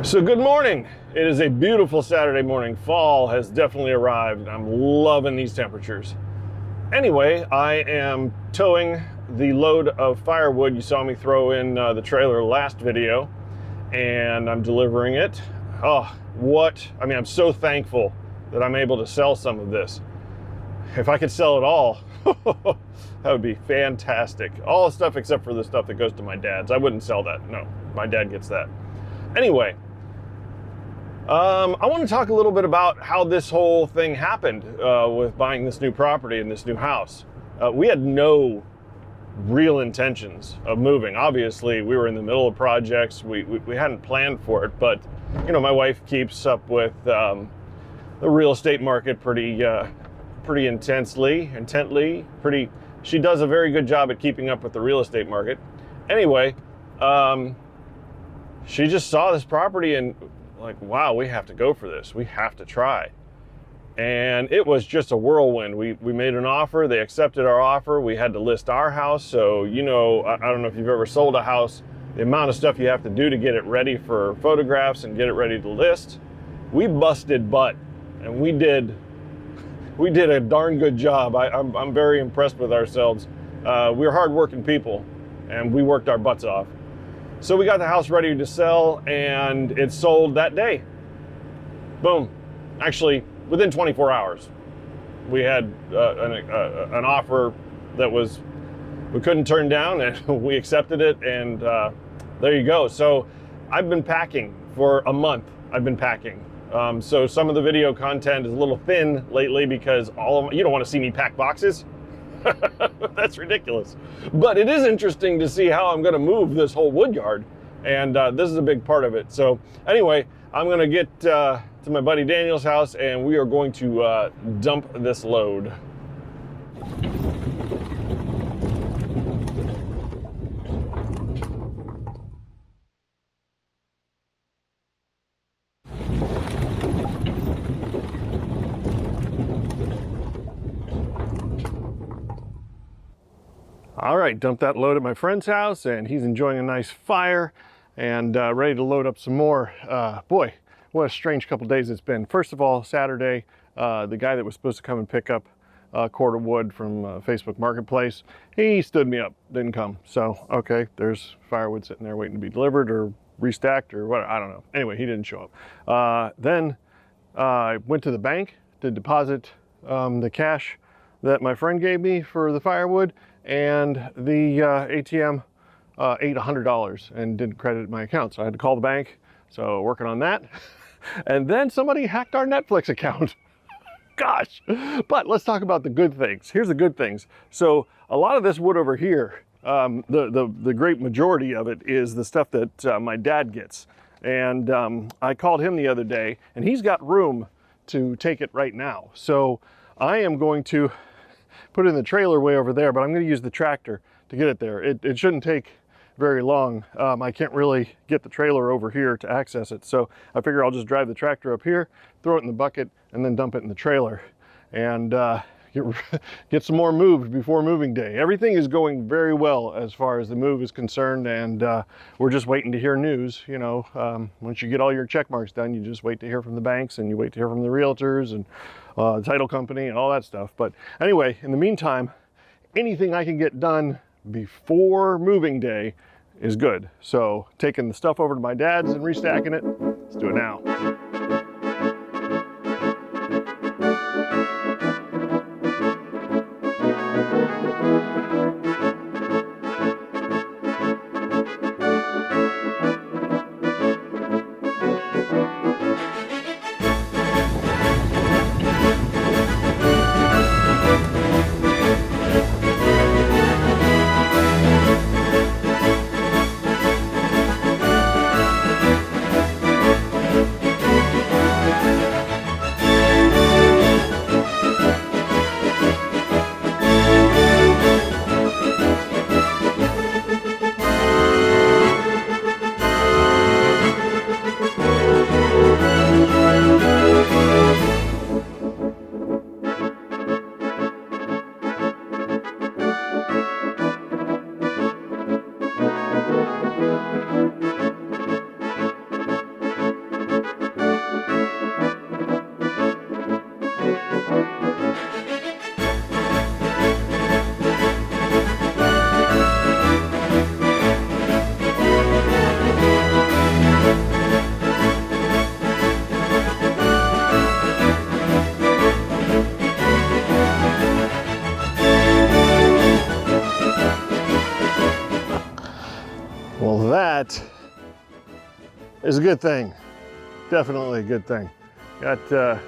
So good morning. It is a beautiful Saturday morning. Fall has definitely arrived. I'm loving these temperatures. Anyway, I am towing the load of firewood you saw me throw in the trailer last video, and I'm delivering it. I'm so thankful that I'm able to sell some of this. If I could sell it all, that would be fantastic. All the stuff except for the stuff that goes to my dad's. I wouldn't sell that. No, my dad gets that. Anyway, I want to talk a little bit about how this whole thing happened with buying this new property and this new house. We had no real intentions of moving. Obviously, we were in the middle of projects. We hadn't planned for it, but you know, my wife keeps up with the real estate market pretty intently. She does a very good job at keeping up with the real estate market. Anyway, she just saw this property and like, wow, we have to go for this. We have to try. And it was just a whirlwind. We made an offer. They accepted our offer. We had to list our house. So, you know, I don't know if you've ever sold a house, the amount of stuff you have to do to get it ready for photographs and get it ready to list. We busted butt, and we did a darn good job. I'm very impressed with ourselves. We're hardworking people, and we worked our butts off. So we got the house ready to sell, and it sold that day. Boom. Actually, within 24 hours, we had an offer that we couldn't turn down, and we accepted it, and there you go. So I've been packing for a month. So some of the video content is a little thin lately because you don't want to see me pack boxes. That's ridiculous. But it is interesting to see how I'm going to move this whole wood yard, and this is a big part of it. So anyway, I'm going to get to my buddy Daniel's house, and we are going to dump this load. All right, dumped that load at my friend's house, and he's enjoying a nice fire and ready to load up some more. Boy, what a strange couple days it's been. First of all, Saturday, the guy that was supposed to come and pick up a cord of wood from Facebook Marketplace, he stood me up, didn't come. So, okay, there's firewood sitting there waiting to be delivered or restacked or what, I don't know. Anyway, he didn't show up. Then I went to the bank to deposit the cash that my friend gave me for the firewood, and the ATM ate $100 and didn't credit my account. So I had to call the bank, so working on that. And then somebody hacked our Netflix account. Gosh, but let's talk about the good things. Here's the good things. So a lot of this wood over here, the great majority of it is the stuff that my dad gets. And I called him the other day, and he's got room to take it right now. So I am going to put it in the trailer way over there, but I'm going to use the tractor to get it there. It shouldn't take very long. I can't really get the trailer over here to access it, so I figure I'll just drive the tractor up here, throw it in the bucket, and then dump it in the trailer, and get some more moved before moving day. Everything is going very well as far as the move is concerned, and we're just waiting to hear news. You know, once you get all your check marks done, you just wait to hear from the banks, and you wait to hear from the realtors and the title company and all that stuff. But anyway, in the meantime, anything I can get done before moving day is good. So taking the stuff over to my dad's and restacking it, let's do it now. is a good thing. Definitely a good thing. Got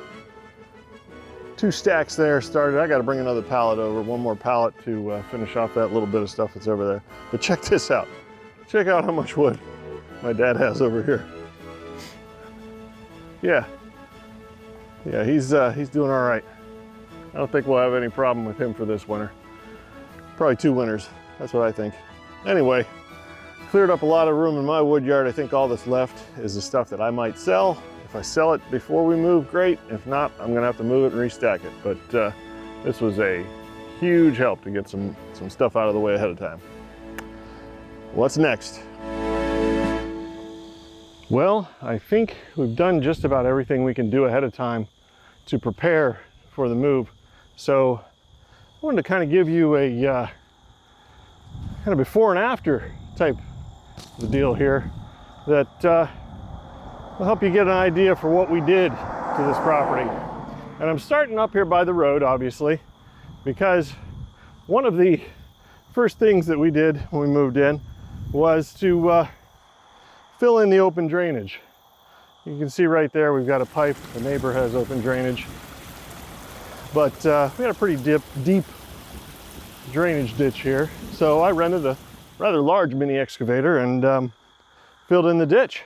2 stacks there started. I got to bring another pallet over, one more pallet to finish off that little bit of stuff that's over there. But check this out. Check out how much wood my dad has over here. Yeah, he's doing all right. I don't think we'll have any problem with him for this winter. Probably 2 winters, that's what I think. Anyway, cleared up a lot of room in my wood yard. I think all that's left is the stuff that I might sell. If I sell it before we move, great. If not, I'm gonna have to move it and restack it. But this was a huge help to get some stuff out of the way ahead of time. What's next? Well, I think we've done just about everything we can do ahead of time to prepare for the move. So I wanted to kind of give you a kind of before and after type of deal here that will help you get an idea for what we did to this property. And I'm starting up here by the road, obviously, because one of the first things that we did when we moved in was to fill in the open drainage. You can see right there we've got a pipe. The neighbor has open drainage. But we got a pretty deep drainage ditch here. So I rented a rather large mini excavator and filled in the ditch.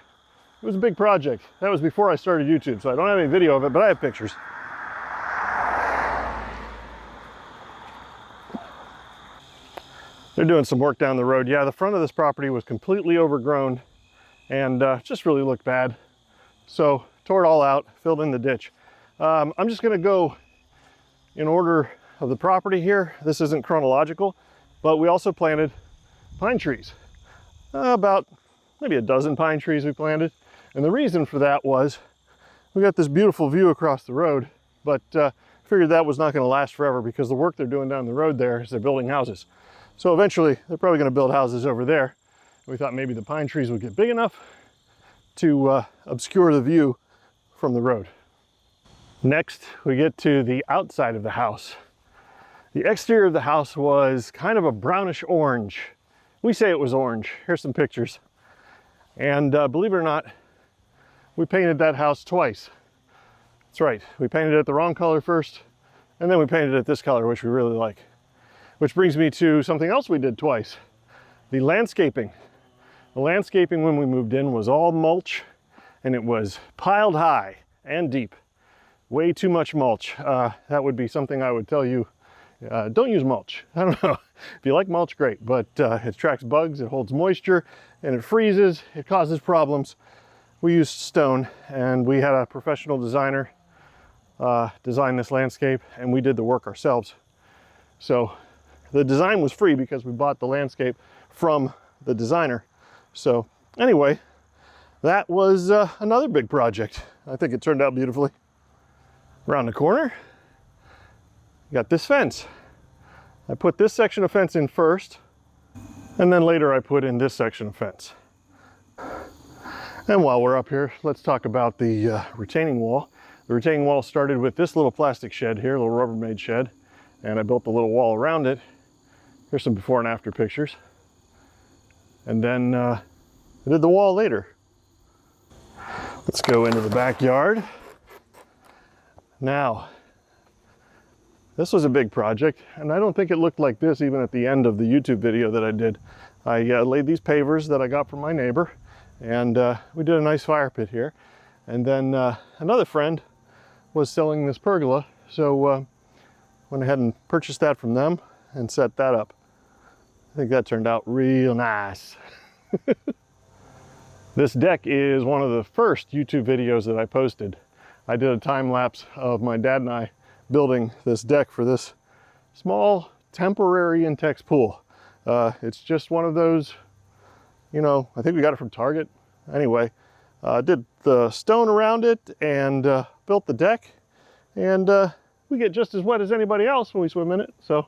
It was a big project. That was before I started YouTube, so I don't have any video of it, but I have pictures. They're doing some work down the road. Yeah, the front of this property was completely overgrown and just really looked bad. So tore it all out, filled in the ditch. I'm just gonna go in order of the property here. This isn't chronological, but we also planted pine trees. About maybe a dozen pine trees we planted. And the reason for that was we got this beautiful view across the road, but figured that was not going to last forever because the work they're doing down the road there is they're building houses. So eventually they're probably going to build houses over there. We thought maybe the pine trees would get big enough to obscure the view from the road. Next, we get to the outside of the house. The exterior of the house was kind of a brownish orange. We say it was orange. Here's some pictures. And believe it or not, we painted that house twice. That's right, we painted it the wrong color first, and then we painted it this color, which we really like. Which brings me to something else we did twice, the landscaping. The landscaping when we moved in was all mulch, and it was piled high and deep. Way too much mulch. That would be something I would tell you, don't use mulch. I don't know, if you like mulch, great, but it attracts bugs, it holds moisture, and it freezes, it causes problems. We used stone, and we had a professional designer design this landscape, and we did the work ourselves. So the design was free because we bought the landscape from the designer. So anyway, that was another big project. I think it turned out beautifully. Around the corner, got this fence. I put this section of fence in first, and then later I put in this section of fence. And while we're up here, let's talk about the retaining wall. The retaining wall started with this little plastic shed here, a little Rubbermaid shed, and I built a little wall around it. Here's some before and after pictures. And then I did the wall later. Let's go into the backyard. Now, this was a big project, and I don't think it looked like this even at the end of the YouTube video that I did. I laid these pavers that I got from my neighbor, and we did a nice fire pit here. And then another friend was selling this pergola, so went ahead and purchased that from them and set that up. I think that turned out real nice. This deck is one of the first YouTube videos that I posted. I did a time lapse of my dad and I building this deck for this small temporary Intex pool. It's just one of those, you know, I think we got it from Target. Anyway, did the stone around it and built the deck, and we get just as wet as anybody else when we swim in it. So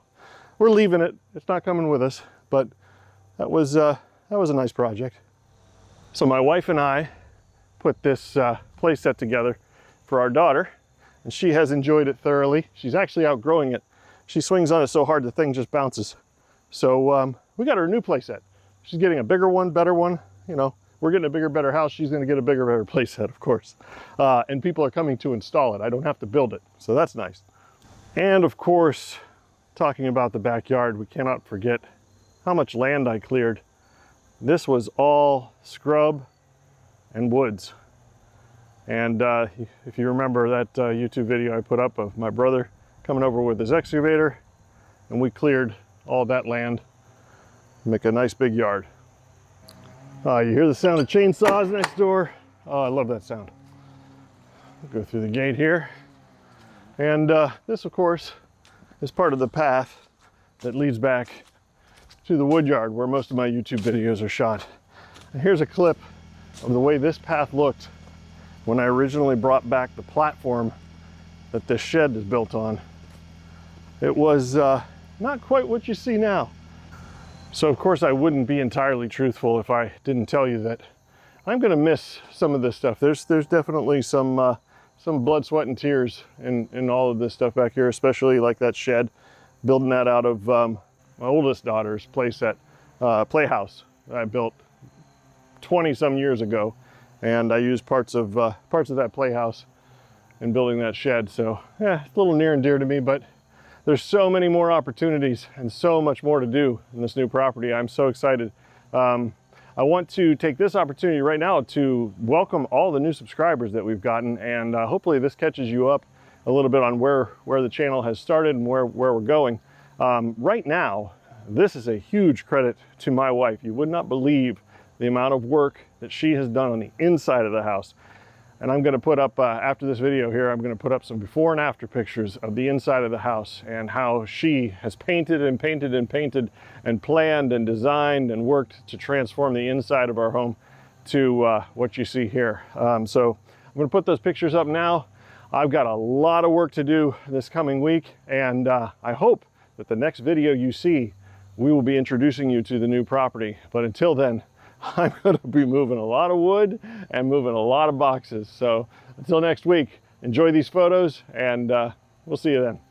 we're leaving it. It's not coming with us, but that was a nice project. So my wife and I put this play set together for our daughter, and she has enjoyed it thoroughly. She's actually outgrowing it. She swings on it so hard the thing just bounces. So we got her a new play set. She's getting a bigger one, better one, you know, we're getting a bigger, better house. She's going to get a bigger, better playset, of course. And people are coming to install it. I don't have to build it. So that's nice. And of course, talking about the backyard, we cannot forget how much land I cleared. This was all scrub and woods. And if you remember that YouTube video I put up of my brother coming over with his excavator, and we cleared all that land, make a nice big yard. You hear the sound of chainsaws next door. Oh, I love that sound. I'll go through the gate here. And this, of course, is part of the path that leads back to the wood yard where most of my YouTube videos are shot. And here's a clip of the way this path looked when I originally brought back the platform that this shed is built on. It was not quite what you see now. So of course I wouldn't be entirely truthful if I didn't tell you that I'm gonna miss some of this stuff. There's definitely some blood, sweat, and tears in all of this stuff back here, especially like that shed, building that out of my oldest daughter's playhouse that I built 20 some years ago, and I used parts of that playhouse in building that shed. So yeah, it's a little near and dear to me, but there's so many more opportunities and so much more to do in this new property. I'm so excited. I want to take this opportunity right now to welcome all the new subscribers that we've gotten, and hopefully this catches you up a little bit on where the channel has started and where we're going. Right now, this is a huge credit to my wife. You would not believe the amount of work that she has done on the inside of the house. And I'm gonna put up, after this video here, I'm gonna put up some before and after pictures of the inside of the house and how she has painted and painted and painted and planned and designed and worked to transform the inside of our home to what you see here. So I'm gonna put those pictures up now. I've got a lot of work to do this coming week, and I hope that the next video you see, we will be introducing you to the new property. But until then, I'm going to be moving a lot of wood and moving a lot of boxes. So until next week, enjoy these photos, and we'll see you then.